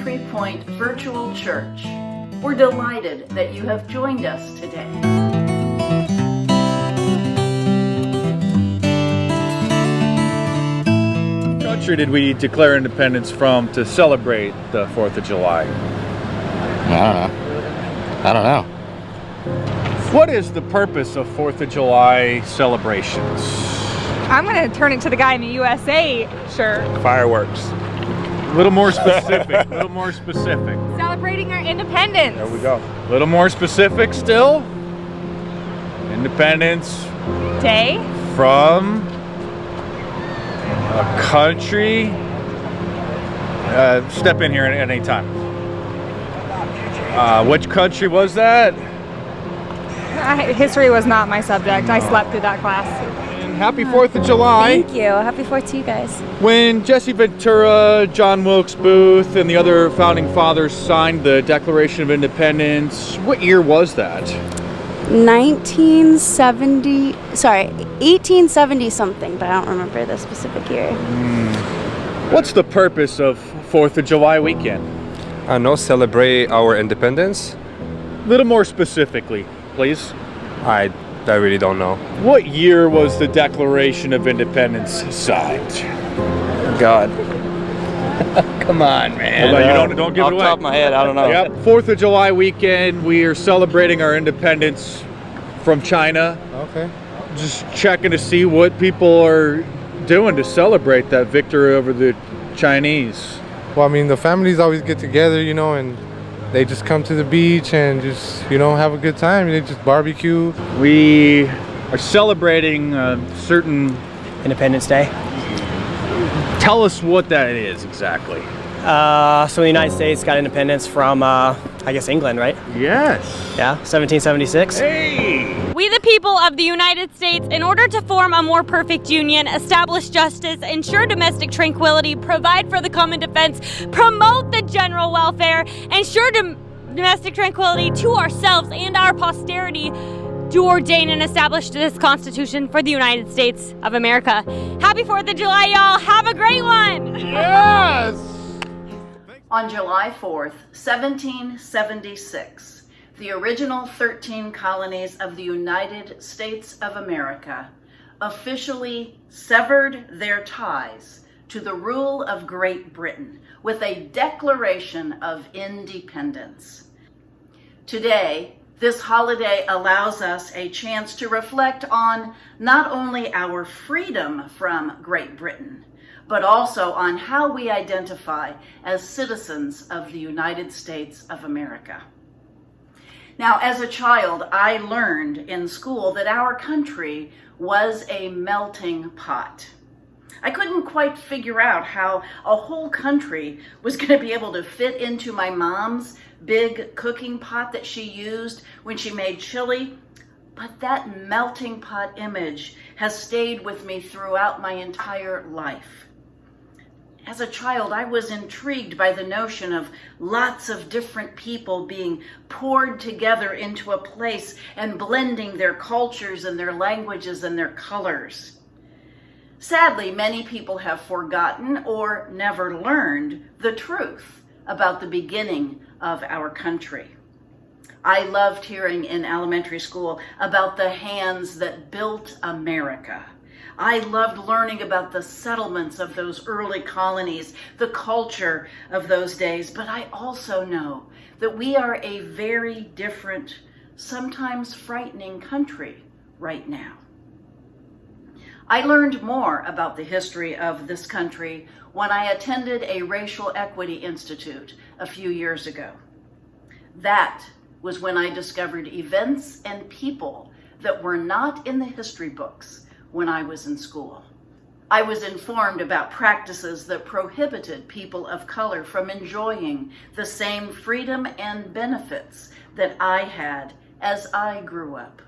Entry Point Virtual Church. We're delighted that you have joined us today. What country did we declare independence from to celebrate the 4th of July? I don't know. What is the purpose of 4th of July celebrations? I'm going to turn it to the guy in the USA shirt. Fireworks. A little more specific, a little more specific. Celebrating our independence. There we go. A little more specific still. Independence Day. from a country. Step in here at any time. Which country was that? History was not my subject. I slept through that class. And happy 4th of July. Thank you. Happy 4th to you guys. When Jesse Ventura, John Wilkes Booth, and the other founding fathers signed the Declaration of Independence, what year was that? 1870 something, but I don't remember the specific year. What's the purpose of 4th of July weekend? No, celebrate our independence. A little more specifically, please. I really don't know. What year was the Declaration of Independence signed? God. Come on, man. You don't give it away. Off the top of my head, I don't know. Yep. 4th of July weekend, we are celebrating our independence from China. Okay. Just checking to see what people are doing to celebrate that victory over the Chinese. Well, I mean, the families always get together, and they just come to the beach and just, have a good time. They just barbecue. We are celebrating a certain Independence Day. Tell us what that is exactly. So the United States got independence from, England, right? Yes. Yeah, 1776. Hey! We, the people of the United States, in order to form a more perfect union, establish justice, ensure domestic tranquility, provide for the common defense, promote the general welfare, ensure domestic tranquility to ourselves and our posterity, do ordain and establish this Constitution for the United States of America. Happy 4th of July, y'all. Have a great one. Yes! On July 4th, 1776, the original 13 colonies of the United States of America officially severed their ties to the rule of Great Britain with a Declaration of Independence. Today, this holiday allows us a chance to reflect on not only our freedom from Great Britain, but also on how we identify as citizens of the United States of America. Now, as a child, I learned in school that our country was a melting pot. I couldn't quite figure out how a whole country was going to be able to fit into my mom's big cooking pot that she used when she made chili, but that melting pot image has stayed with me throughout my entire life. As a child, I was intrigued by the notion of lots of different people being poured together into a place and blending their cultures and their languages and their colors. Sadly, many people have forgotten or never learned the truth about the beginning of our country. I loved hearing in elementary school about the hands that built America. I loved learning about the settlements of those early colonies, the culture of those days, but I also know that we are a very different, sometimes frightening country right now. I learned more about the history of this country when I attended a Racial Equity Institute a few years ago. That was when I discovered events and people that were not in the history books when I was in school. I was informed about practices that prohibited people of color from enjoying the same freedom and benefits that I had as I grew up.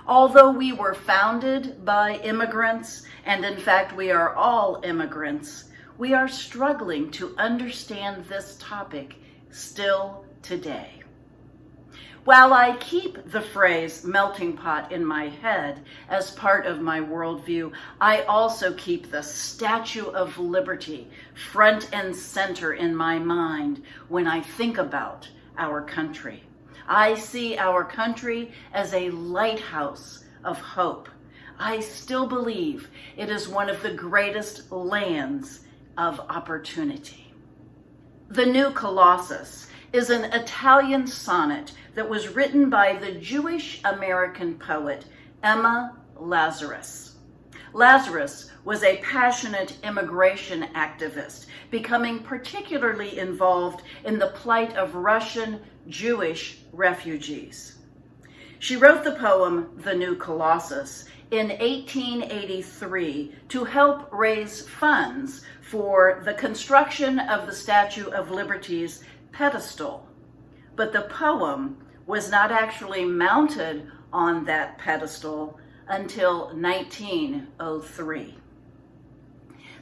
Although we were founded by immigrants, and in fact we are all immigrants, we are struggling to understand this topic still today. While I keep the phrase melting pot in my head as part of my worldview, I also keep the Statue of Liberty front and center in my mind when I think about our country. I see our country as a lighthouse of hope. I still believe it is one of the greatest lands of opportunity. The New Colossus is an Italian sonnet that was written by the Jewish American poet Emma Lazarus. Lazarus was a passionate immigration activist, becoming particularly involved in the plight of Russian Jewish refugees. She wrote the poem The New Colossus in 1883 to help raise funds for the construction of the Statue of Liberty's pedestal. But the poem was not actually mounted on that pedestal until 1903.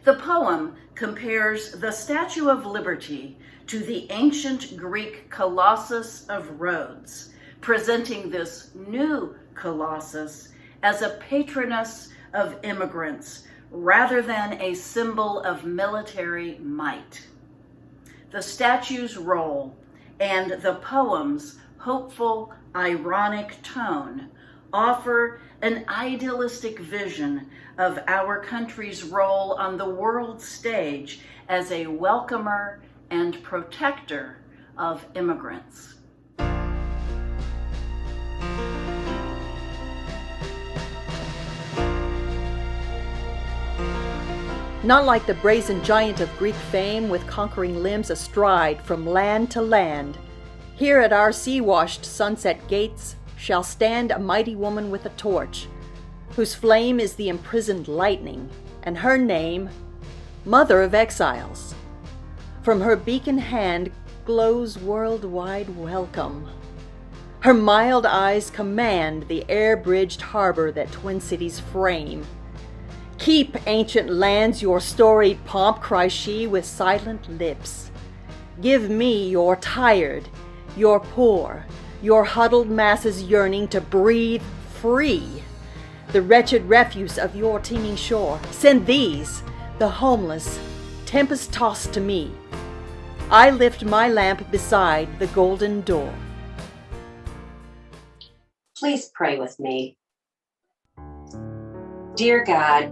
The poem compares the Statue of Liberty to the ancient Greek Colossus of Rhodes, presenting this new Colossus as a patroness of immigrants rather than a symbol of military might. The statue's role and the poem's hopeful, ironic tone offer an idealistic vision of our country's role on the world stage as a welcomer and protector of immigrants. Not like the brazen giant of Greek fame with conquering limbs astride from land to land. Here at our sea-washed sunset gates shall stand a mighty woman with a torch, whose flame is the imprisoned lightning, and her name, Mother of Exiles. From her beacon hand glows worldwide welcome. Her mild eyes command the air-bridged harbor that twin cities frame. Keep, ancient lands, your storied pomp, cries she with silent lips. Give me your tired, your poor, your huddled masses yearning to breathe free. The wretched refuse of your teeming shore, send these, the homeless, tempest-tossed to me. I lift my lamp beside the golden door. Please pray with me. Dear God,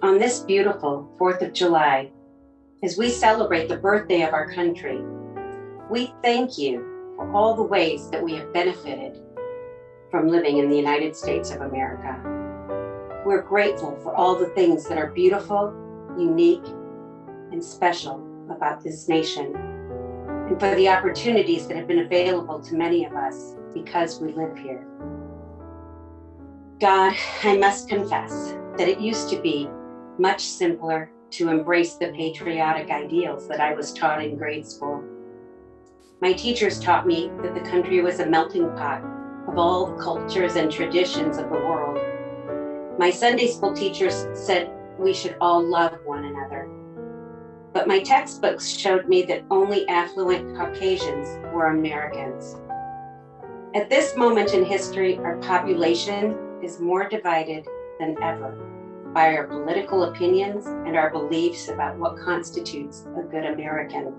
on this beautiful 4th of July, as we celebrate the birthday of our country, we thank you for all the ways that we have benefited from living in the United States of America. We're grateful for all the things that are beautiful, unique, and special about this nation, and for the opportunities that have been available to many of us because we live here. God, I must confess that it used to be much simpler to embrace the patriotic ideals that I was taught in grade school. My teachers taught me that the country was a melting pot of all the cultures and traditions of the world. My Sunday school teachers said we should all love one another. But my textbooks showed me that only affluent Caucasians were Americans. At this moment in history, our population is more divided than ever by our political opinions and our beliefs about what constitutes a good American.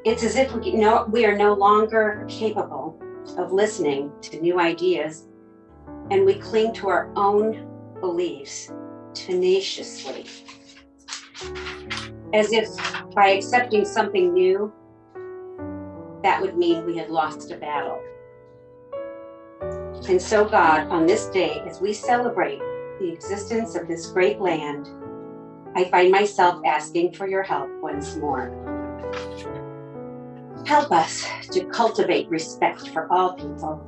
It's as if we are no longer capable of listening to new ideas, and we cling to our own beliefs tenaciously, as if by accepting something new, that would mean we had lost a battle. And so God, on this day, as we celebrate the existence of this great land, I find myself asking for your help once more. Help us to cultivate respect for all people.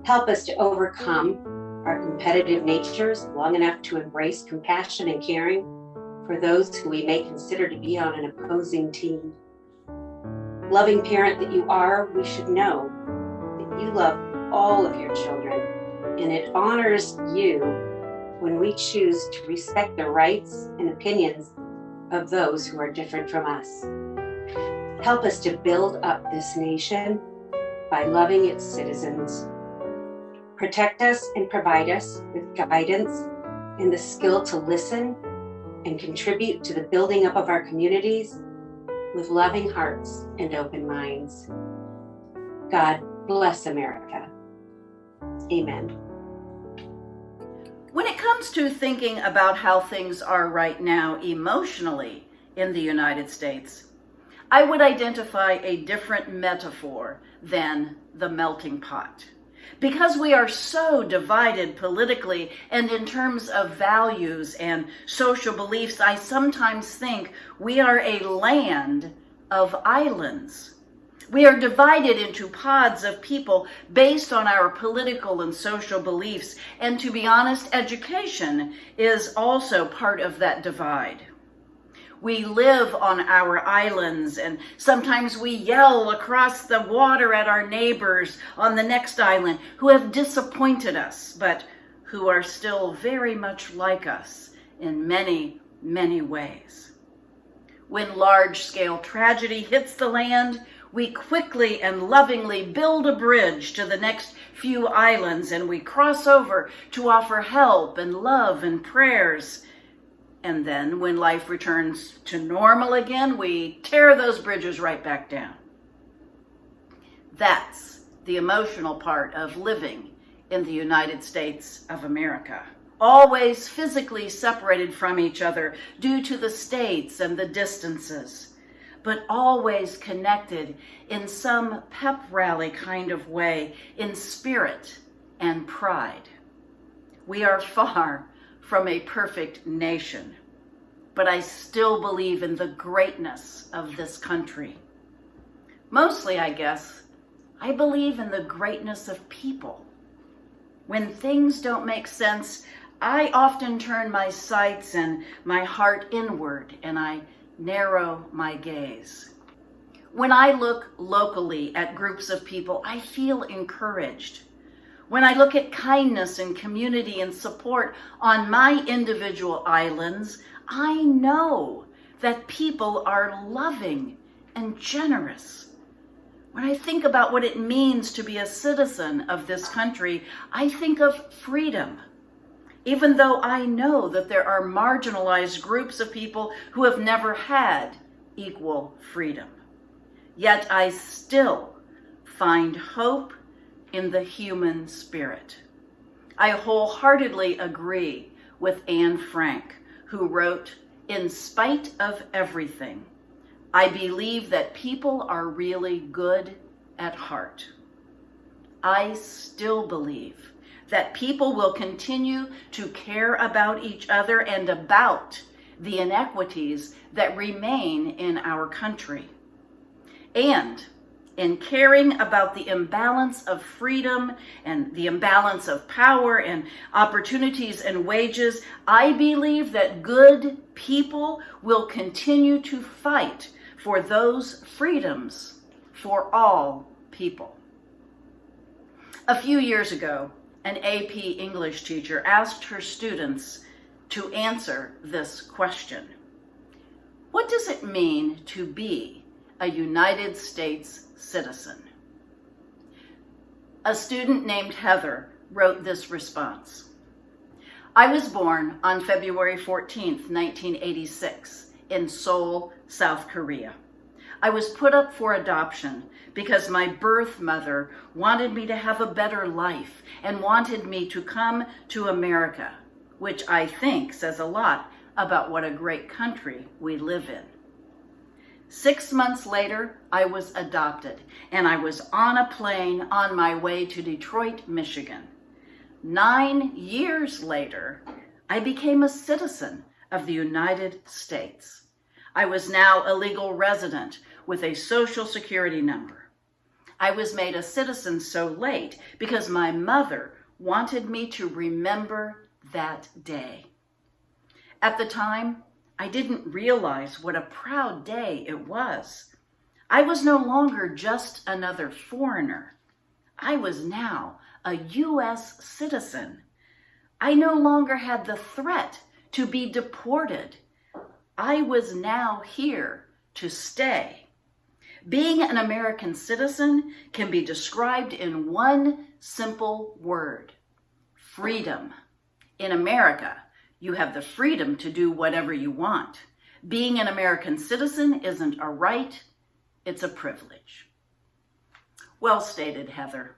Help us to overcome our competitive natures long enough to embrace compassion and caring for those who we may consider to be on an opposing team. Loving parent that you are, we should know that you love all of your children, and it honors you when we choose to respect the rights and opinions of those who are different from us. Help us to build up this nation by loving its citizens. Protect us and provide us with guidance and the skill to listen and contribute to the building up of our communities with loving hearts and open minds. God bless America. Amen. When it comes to thinking about how things are right now emotionally in the United States, I would identify a different metaphor than the melting pot. Because we are so divided politically and in terms of values and social beliefs, I sometimes think we are a land of islands. We are divided into pods of people based on our political and social beliefs, and to be honest, education is also part of that divide. We live on our islands, and sometimes we yell across the water at our neighbors on the next island who have disappointed us, but who are still very much like us in many, many ways. When large-scale tragedy hits the land, we quickly and lovingly build a bridge to the next few islands, and we cross over to offer help and love and prayers. And then when life returns to normal again, we tear those bridges right back down. That's the emotional part of living in the United States of America. Always physically separated from each other due to the states and the distances, but always connected in some pep rally kind of way, in spirit and pride. We are far from a perfect nation, but I still believe in the greatness of this country. Mostly, I guess, I believe in the greatness of people. When things don't make sense, I often turn my sights and my heart inward, and I narrow my gaze. When I look locally at groups of people, I feel encouraged. When I look at kindness and community and support on my individual islands, I know that people are loving and generous. When I think about what it means to be a citizen of this country, I think of freedom. Even though I know that there are marginalized groups of people who have never had equal freedom. Yet I still find hope in the human spirit. I wholeheartedly agree with Anne Frank, who wrote, "In spite of everything, I believe that people are really good at heart." I still believe that people will continue to care about each other and about the inequities that remain in our country. And in caring about the imbalance of freedom and the imbalance of power and opportunities and wages, I believe that good people will continue to fight for those freedoms for all people. A few years ago, an AP English teacher asked her students to answer this question. What does it mean to be a United States citizen? A student named Heather wrote this response. I was born on February 14th, 1986, in Seoul, South Korea. I was put up for adoption because my birth mother wanted me to have a better life and wanted me to come to America, which I think says a lot about what a great country we live in. 6 months later, I was adopted, and I was on a plane on my way to Detroit, Michigan. 9 years later, I became a citizen of the United States. I was now a legal resident with a Social Security number. I was made a citizen so late because my mother wanted me to remember that day. At the time, I didn't realize what a proud day it was. I was no longer just another foreigner. I was now a U.S. citizen. I no longer had the threat to be deported. I was now here to stay. Being an American citizen can be described in one simple word: freedom. In America, you have the freedom to do whatever you want. Being an American citizen isn't a right, it's a privilege. Well stated, Heather.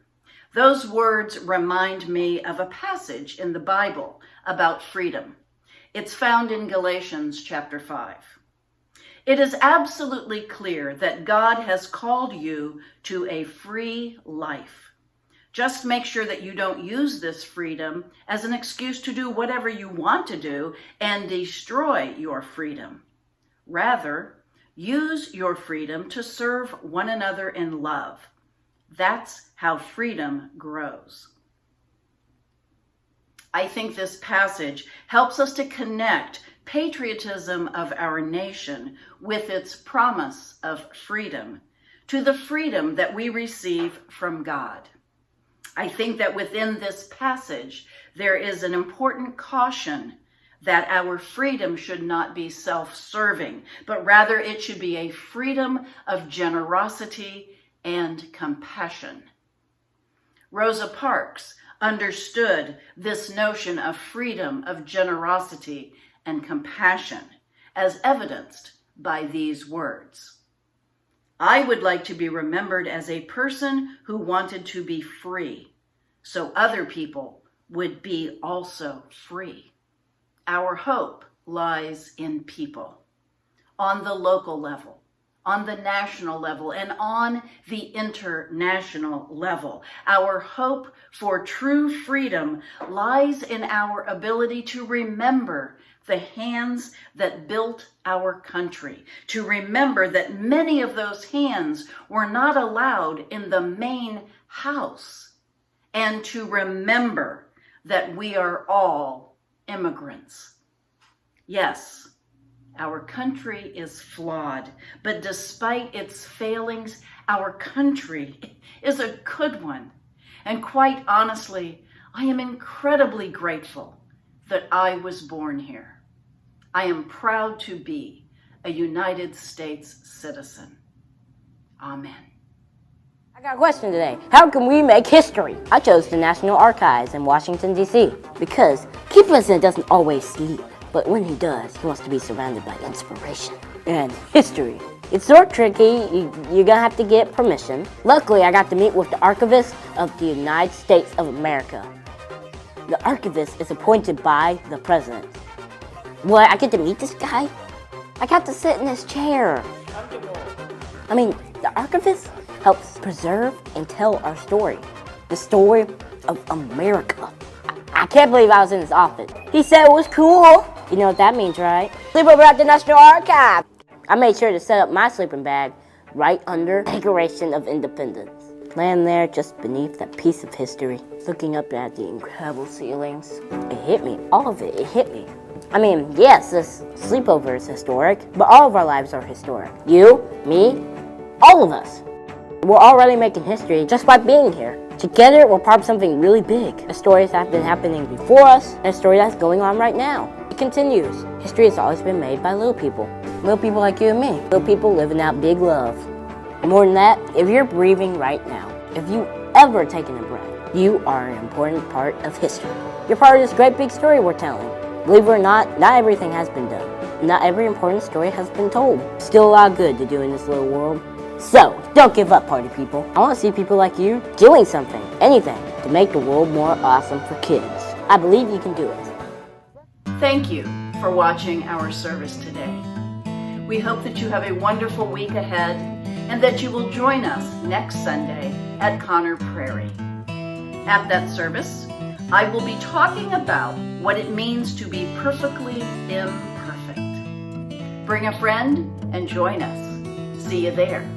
Those words remind me of a passage in the Bible about freedom. It's found in Galatians chapter 5. It is absolutely clear that God has called you to a free life. Just make sure that you don't use this freedom as an excuse to do whatever you want to do and destroy your freedom. Rather, use your freedom to serve one another in love. That's how freedom grows. I think this passage helps us to connect patriotism of our nation with its promise of freedom to the freedom that we receive from God. I think that within this passage, there is an important caution that our freedom should not be self-serving, but rather it should be a freedom of generosity and compassion. Rosa Parks understood this notion of freedom, of generosity, and compassion as evidenced by these words. I would like to be remembered as a person who wanted to be free, so other people would be also free. Our hope lies in people, on the local level, on the national level, and on the international level. Our hope for true freedom lies in our ability to remember the hands that built our country, to remember that many of those hands were not allowed in the main house, and to remember that we are all immigrants. Yes, our country is flawed, but despite its failings, our country is a good one. And quite honestly, I am incredibly grateful that I was born here. I am proud to be a United States citizen. Amen. I got a question today. How can we make history? I chose the National Archives in Washington, D.C. because Key President doesn't always sleep, but when he does, he wants to be surrounded by inspiration and history. It's sort of tricky. You're gonna have to get permission. Luckily, I got to meet with the archivist of the United States of America. The archivist is appointed by the president. What, I get to meet this guy? I got to sit in his chair. I mean, the archivist helps preserve and tell our story. The story of America. I can't believe I was in his office. He said it was cool. You know what that means, right? Sleep over at the National Archive. I made sure to set up my sleeping bag right under the Declaration of Independence. Laying there just beneath that piece of history, looking up at the incredible ceilings. It hit me, all of it, it hit me. I mean, yes, this sleepover is historic, but all of our lives are historic. You, me, all of us. We're already making history just by being here. Together, we're part of something really big. A story that have been happening before us, and a story that's going on right now. It continues. History has always been made by little people. Little people like you and me. Little people living out big love. More than that, if you're breathing right now, if you ever taken a breath, you are an important part of history. You're part of this great big story we're telling. Believe it or not everything has been done. Not every important story has been told. Still a lot of good to do in this little world. So, don't give up, party people. I want to see people like you doing something, anything, to make the world more awesome for kids. I believe you can do it. Thank you for watching our service today. We hope that you have a wonderful week ahead and that you will join us next Sunday at Connor Prairie. At that service, I will be talking about what it means to be perfectly imperfect. Bring a friend and join us. See you there.